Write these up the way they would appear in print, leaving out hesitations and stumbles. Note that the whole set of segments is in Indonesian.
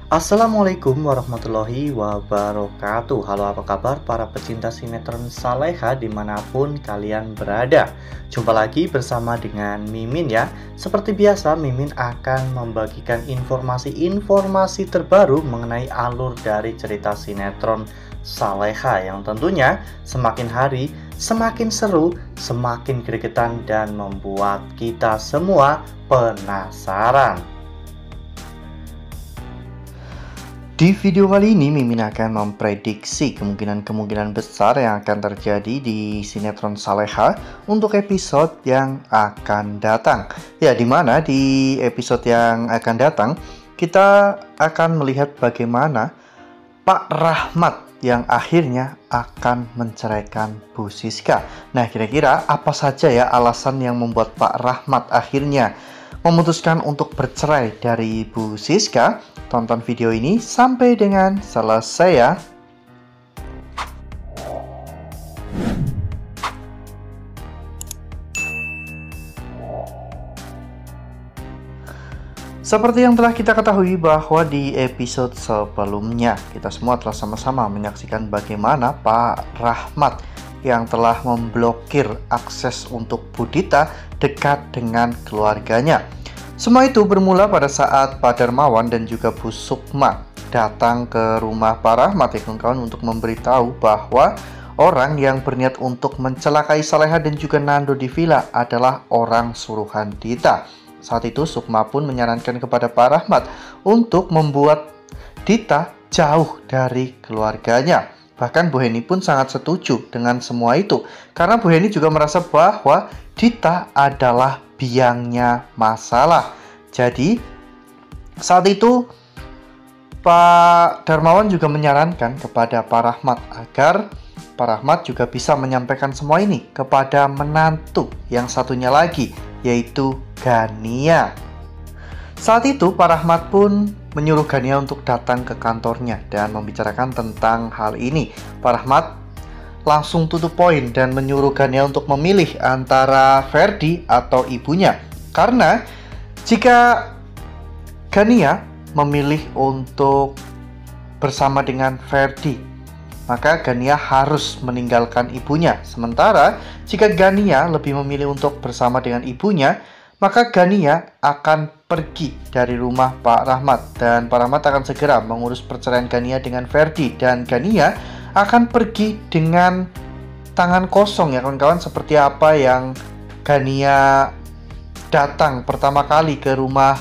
Assalamualaikum warahmatullahi wabarakatuh. Halo, apa kabar para pecinta sinetron Saleha dimanapun kalian berada. Jumpa lagi bersama dengan Mimin ya. Seperti biasa, Mimin akan membagikan informasi-informasi terbaru mengenai alur dari cerita sinetron Saleha yang tentunya semakin hari semakin seru, semakin gregetan, dan membuat kita semua penasaran. Di video kali ini, Mimin akan memprediksi kemungkinan-kemungkinan besar yang akan terjadi di sinetron Saleha untuk episode yang akan datang. Ya, dimana di episode yang akan datang, kita akan melihat bagaimana Pak Rahmat yang akhirnya akan menceraikan Bu Siska. Nah, kira-kira apa saja ya alasan yang membuat Pak Rahmat akhirnya memutuskan untuk bercerai dari Bu Siska? Tonton video ini sampai dengan selesai ya. Seperti yang telah kita ketahui bahwa di episode sebelumnya kita semua telah sama-sama menyaksikan bagaimana Pak Rahmat yang telah memblokir akses untuk Bu Dita dekat dengan keluarganya. Semua itu bermula pada saat Pak Darmawan dan juga Bu Sukma datang ke rumah Pak Rahmat ya kawan-kawan untuk memberitahu bahwa orang yang berniat untuk mencelakai Saleha dan juga Nando di villa adalah orang suruhan Dita. Saat itu Sukma pun menyarankan kepada Pak Rahmat untuk membuat Dita jauh dari keluarganya. Bahkan Bu Heni pun sangat setuju dengan semua itu karena Bu Heni juga merasa bahwa Dita adalah biangnya masalah. Jadi saat itu Pak Darmawan juga menyarankan kepada Pak Rahmat agar Pak Rahmat juga bisa menyampaikan semua ini kepada menantu yang satunya lagi, yaitu Gania. Saat itu Pak Rahmat pun menyuruh Gania untuk datang ke kantornya dan membicarakan tentang hal ini. Pak Rahmat langsung tutup poin dan menyuruh Gania untuk memilih antara Ferdi atau ibunya. Karena jika Gania memilih untuk bersama dengan Ferdi, maka Gania harus meninggalkan ibunya. Sementara jika Gania lebih memilih untuk bersama dengan ibunya, maka Gania akan pergi dari rumah Pak Rahmat dan Pak Rahmat akan segera mengurus perceraian Gania dengan Ferdi dan Gania akan pergi dengan tangan kosong ya kawan-kawan, seperti apa yang Gania datang pertama kali ke rumah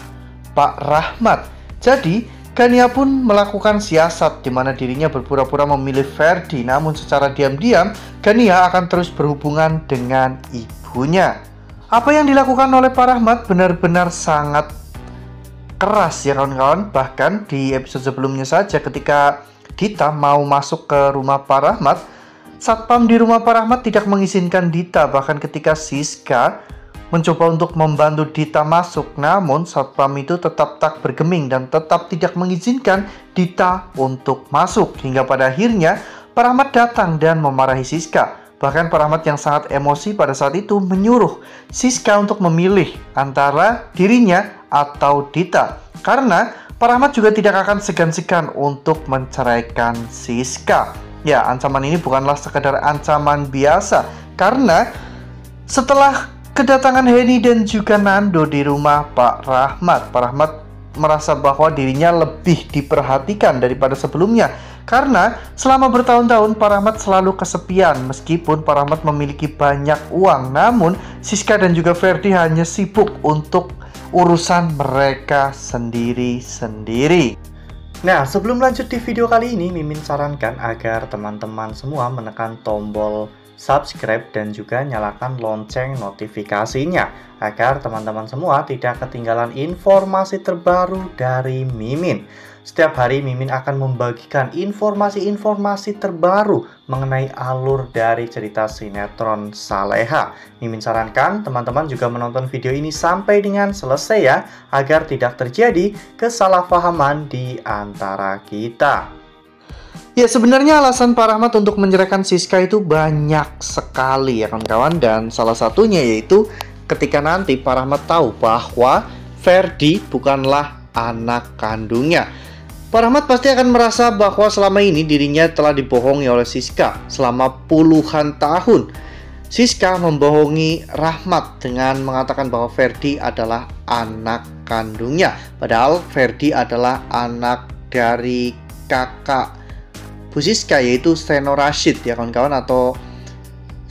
Pak Rahmat. Jadi Gania pun melakukan siasat di mana dirinya berpura-pura memilih Ferdi, namun secara diam-diam Gania akan terus berhubungan dengan ibunya. Apa yang dilakukan oleh Pak Rahmat benar-benar sangat keras ya kawan-kawan. Bahkan di episode sebelumnya saja ketika Dita mau masuk ke rumah Pak Rahmat, satpam di rumah Pak Rahmat tidak mengizinkan Dita. Bahkan ketika Siska mencoba untuk membantu Dita masuk, namun satpam itu tetap tak bergeming dan tetap tidak mengizinkan Dita untuk masuk. Hingga pada akhirnya Pak Rahmat datang dan memarahi Siska. Bahkan Pak Rahmat yang sangat emosi pada saat itu menyuruh Siska untuk memilih antara dirinya atau Dita. Karena Pak Rahmat juga tidak akan segan-segan untuk menceraikan Siska. Ya, ancaman ini bukanlah sekedar ancaman biasa. Karena setelah kedatangan Heni dan juga Nando di rumah Pak Rahmat merasa bahwa dirinya lebih diperhatikan daripada sebelumnya. Karena selama bertahun-tahun Pak Rahmat selalu kesepian. Meskipun Pak Rahmat memiliki banyak uang, namun Siska dan juga Ferdi hanya sibuk untuk urusan mereka sendiri-sendiri. Nah, sebelum lanjut di video kali ini, Mimin sarankan agar teman-teman semua menekan tombol subscribe dan juga nyalakan lonceng notifikasinya agar teman-teman semua tidak ketinggalan informasi terbaru dari Mimin. Setiap hari Mimin akan membagikan informasi-informasi terbaru mengenai alur dari cerita sinetron Saleha. Mimin sarankan teman-teman juga menonton video ini sampai dengan selesai ya, agar tidak terjadi kesalahpahaman di antara kita. Ya, sebenarnya alasan Pak Rahmat untuk menyerahkan Siska itu banyak sekali ya kawan-kawan. Dan salah satunya yaitu ketika nanti Pak Rahmat tahu bahwa Ferdi bukanlah anak kandungnya. Pak Rahmat pasti akan merasa bahwa selama ini dirinya telah dibohongi oleh Siska selama puluhan tahun. Siska membohongi Rahmat dengan mengatakan bahwa Ferdi adalah anak kandungnya. Padahal Ferdi adalah anak dari kakak Bu Siska, yaitu Seno Rashid ya kawan-kawan, atau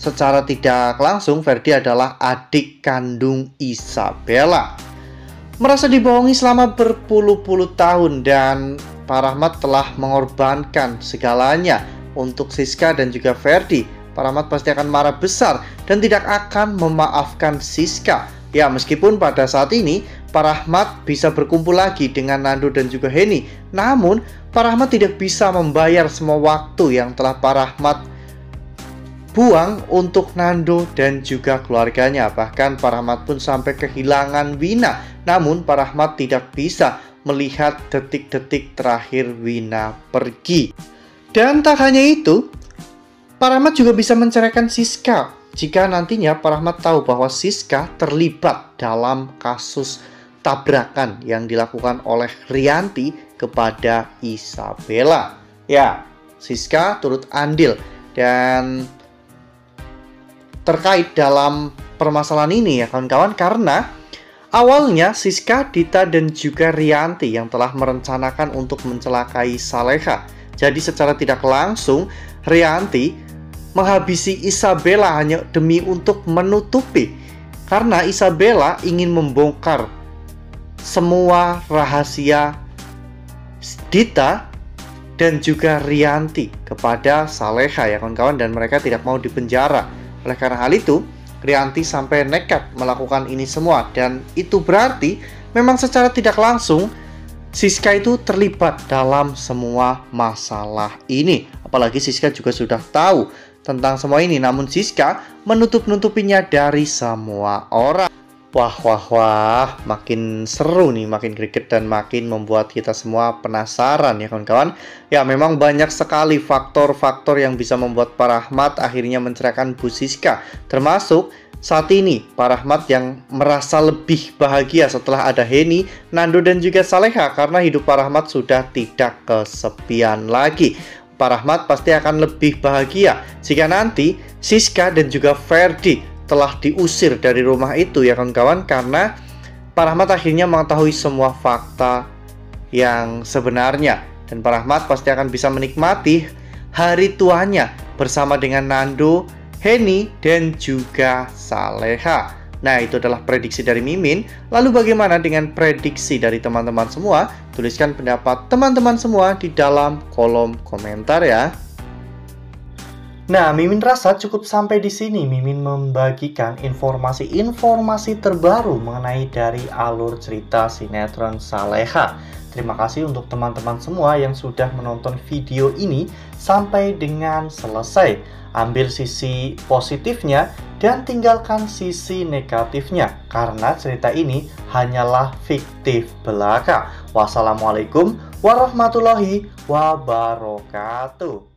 secara tidak langsung Ferdi adalah adik kandung Isabella. Merasa dibohongi selama berpuluh-puluh tahun dan Pak Rahmat telah mengorbankan segalanya untuk Siska dan juga Ferdi. Pak Rahmat pasti akan marah besar dan tidak akan memaafkan Siska. Ya, meskipun pada saat ini Pak Rahmat bisa berkumpul lagi dengan Nando dan juga Henny, namun Pak Rahmat tidak bisa membayar semua waktu yang telah Pak Rahmat buang untuk Nando dan juga keluarganya. Bahkan Pak Rahmat pun sampai kehilangan Wina. Namun Pak Rahmat tidak bisa melihat detik-detik terakhir Wina pergi. Dan tak hanya itu, Pak Rahmat juga bisa menceraikan Siska jika nantinya Pak Rahmat tahu bahwa Siska terlibat dalam kasus tabrakan yang dilakukan oleh Rianti kepada Isabella. Ya, Siska turut andil dan terkait dalam permasalahan ini ya kawan-kawan, karena awalnya Siska, Dita, dan juga Rianti yang telah merencanakan untuk mencelakai Saleha. Jadi secara tidak langsung Rianti menghabisi Isabella hanya demi untuk menutupi, karena Isabella ingin membongkar semua rahasia Dita dan juga Rianti kepada Saleha ya kawan-kawan, dan mereka tidak mau dipenjara. Oleh karena hal itu, Rianti sampai nekat melakukan ini semua, dan itu berarti memang secara tidak langsung Siska itu terlibat dalam semua masalah ini. Apalagi Siska juga sudah tahu tentang semua ini, namun Siska menutup-nutupinya dari semua orang. Wah, makin seru nih, makin greget dan makin membuat kita semua penasaran ya kawan-kawan. Ya, memang banyak sekali faktor-faktor yang bisa membuat Pak Rahmat akhirnya menceraikan Bu Siska. Termasuk saat ini Pak Rahmat yang merasa lebih bahagia setelah ada Henny, Nando, dan juga Saleha, karena hidup Pak Rahmat sudah tidak kesepian lagi. Pak Rahmat pasti akan lebih bahagia jika nanti Siska dan juga Ferdi telah diusir dari rumah itu ya kawan-kawan, karena Pak Rahmat akhirnya mengetahui semua fakta yang sebenarnya, dan Pak Rahmat pasti akan bisa menikmati hari tuanya bersama dengan Nando, Henny, dan juga Saleha. Nah, itu adalah prediksi dari Mimin. Lalu bagaimana dengan prediksi dari teman-teman semua? Tuliskan pendapat teman-teman semua di dalam kolom komentar ya. Nah, Mimin rasa cukup sampai di sini. Mimin membagikan informasi-informasi terbaru mengenai dari alur cerita sinetron Saleha. Terima kasih untuk teman-teman semua yang sudah menonton video ini sampai dengan selesai. Ambil sisi positifnya dan tinggalkan sisi negatifnya, karena cerita ini hanyalah fiktif belaka. Wassalamualaikum warahmatullahi wabarakatuh.